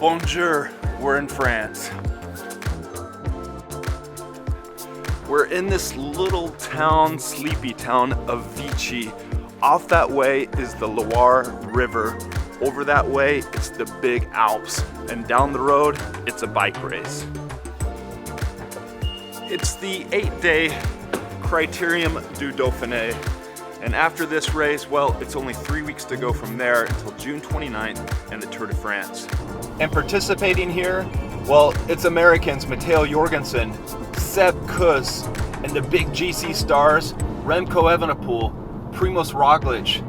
Bonjour, we're in France. We're in this little town, sleepy town of Vichy. Off that way is the Loire River. Over that way, it's the big Alps. And down the road, it's a bike race. It's the 8-day Critérium du Dauphiné. And after this race, well, it's only 3 weeks to go from there until June 29th and the Tour de France. And participating here, well, it's Americans Matteo Jorgensen, Seb Kuss, and the big GC stars, Remco Evenepoel, Primoz Roglic.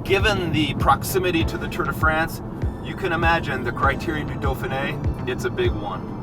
Given the proximity to the Tour de France, you can imagine the Critérium du Dauphiné, it's a big one.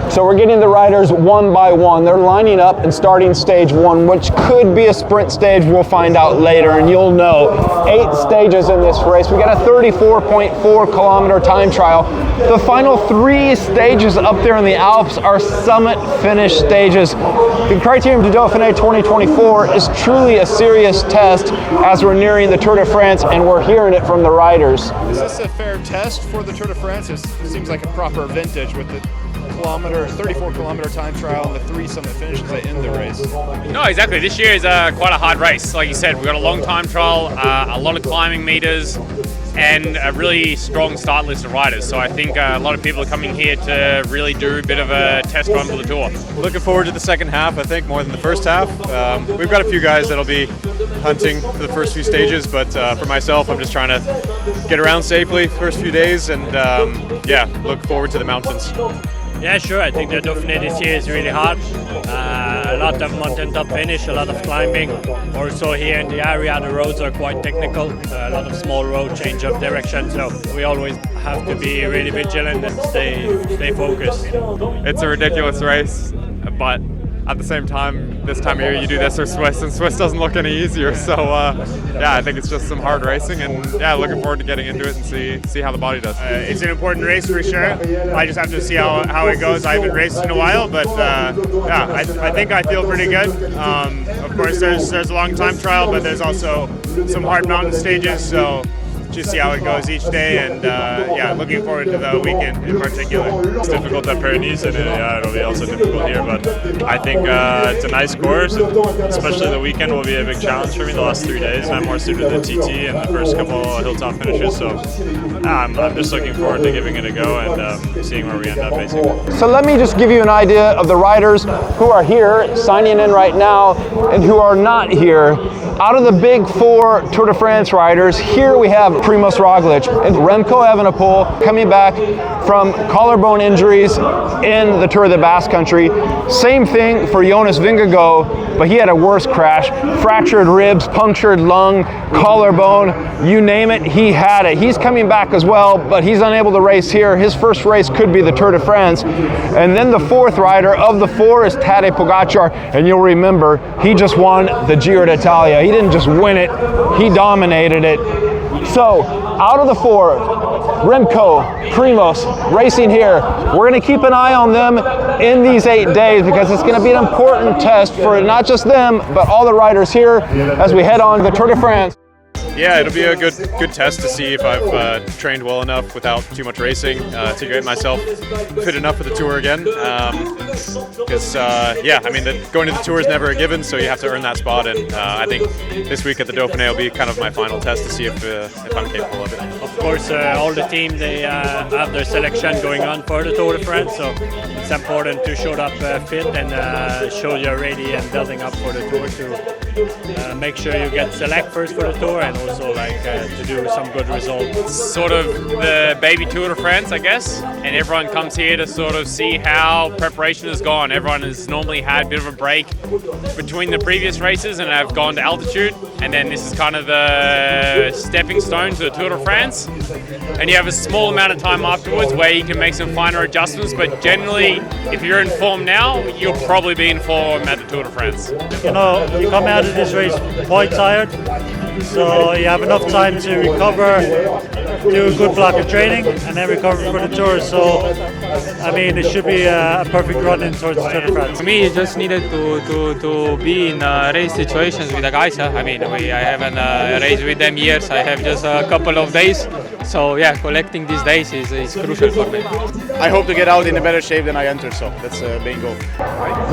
So we're getting the riders one by one. They're lining up and starting stage one, which could be a sprint stage. We'll find out later, and you'll know. 8 stages in this race. We got a 34.4 kilometer time trial. The final 3 stages up there in the Alps are summit finish stages. The Critérium du Dauphiné 2024 is truly a serious test as we're nearing the Tour de France, and we're hearing it from the riders. Is this a fair test for the Tour de France? It seems like a proper vintage with the 34 kilometer time trial and the 3 summit finishes that end the race. No, exactly. This year is quite a hard race. Like you said, we've got a long time trial, a lot of climbing meters, and a really strong start list of riders. So I think a lot of people are coming here to really do a bit of a test run for the Tour. Looking forward to the second half, I think, more than the first half. We've got a few guys that'll be hunting for the first few stages, but for myself, I'm just trying to get around safely first few days and yeah, look forward to the mountains. Yeah, sure. I think the Dauphiné this year is really hard. A lot of mountaintop finish, a lot of climbing. Also here in the area, the roads are quite technical. A lot of small road change of direction. So we always have to be really vigilant and stay focused. It's a ridiculous race, but at the same time, this time of year you do this or Swiss, and Swiss doesn't look any easier. So yeah, I think it's just some hard racing, and yeah, looking forward to getting into it and see how the body does. It's an important race for sure. I just have to see how it goes. I haven't raced in a while, but yeah, I think I feel pretty good. Of course, there's a long time trial, but there's also some hard mountain stages. So just see how it goes each day, and yeah, looking forward to the weekend in particular. It's difficult at Pyrenees, and yeah, it'll be also difficult here, but I think it's a nice course, and especially the weekend will be a big challenge for me the last 3 days. I'm more suited to TT and the first couple hilltop finishes, so I'm just looking forward to giving it a go and seeing where we end up, basically. So let me just give you an idea of the riders who are here signing in right now and who are not here. Out of the big 4 Tour de France riders, here we have Primoz Roglic and Remco Evenepoel coming back from collarbone injuries in the Tour of the Basque Country. Same thing for Jonas Vingegaard, but he had a worse crash. Fractured ribs, punctured lung, collarbone, you name it, he had it. He's coming back as well, but he's unable to race here. His first race could be the Tour de France. And then the 4th rider of the 4 is Tadej Pogačar, and you'll remember, he just won the Giro d'Italia. He didn't just win it, he dominated it. So, out of the 4, Remco, Primoz, racing here. We're going to keep an eye on them in these 8 days because it's going to be an important test for not just them, but all the riders here as we head on to the Tour de France. Yeah, it'll be a good test to see if I've trained well enough without too much racing to get myself fit enough for the Tour again. Because yeah, I mean, going to the Tour is never a given, so you have to earn that spot. And I think this week at the Dauphiné will be kind of my final test to see if I'm capable of it. Of course, all the team, they have their selection going on for the Tour de France, so it's important to show up fit and show you're ready and building up for the Tour to make sure you get select first for the Tour and also to do some good results. It's sort of the baby Tour de France, I guess, and everyone comes here to sort of see how preparation has gone. Everyone has normally had a bit of a break between the previous races and have gone to altitude, and then this is kind of the stepping stone to the Tour de France. And you have a small amount of time afterwards where you can make some finer adjustments, but generally, if you're in form now, you'll probably be in form at the Tour de France. You know, you come out of this race quite tired. So you have enough time to recover, do a good block of training, and then recover for the Tour. So, I mean, it should be a perfect run in towards the Tour de France. For me, it just needed to be in race situations with the guys. I mean, I haven't raced with them years. I have just a couple of days. So yeah, collecting these days is crucial for me. I hope to get out in a better shape than I entered, so that's the main goal.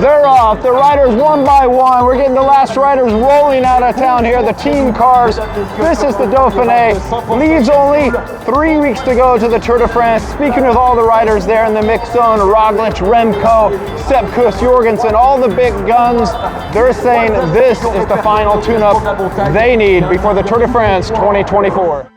They're off, the riders one by one. We're getting the last riders rolling out of town here, the team cars. This is the Dauphiné. Leaves only 3 weeks to go to the Tour de France. Speaking with all the riders there in the mix zone, Roglic, Remco, Sepp Kuss, Jorgensen, all the big guns, they're saying this is the final tune-up they need before the Tour de France 2024.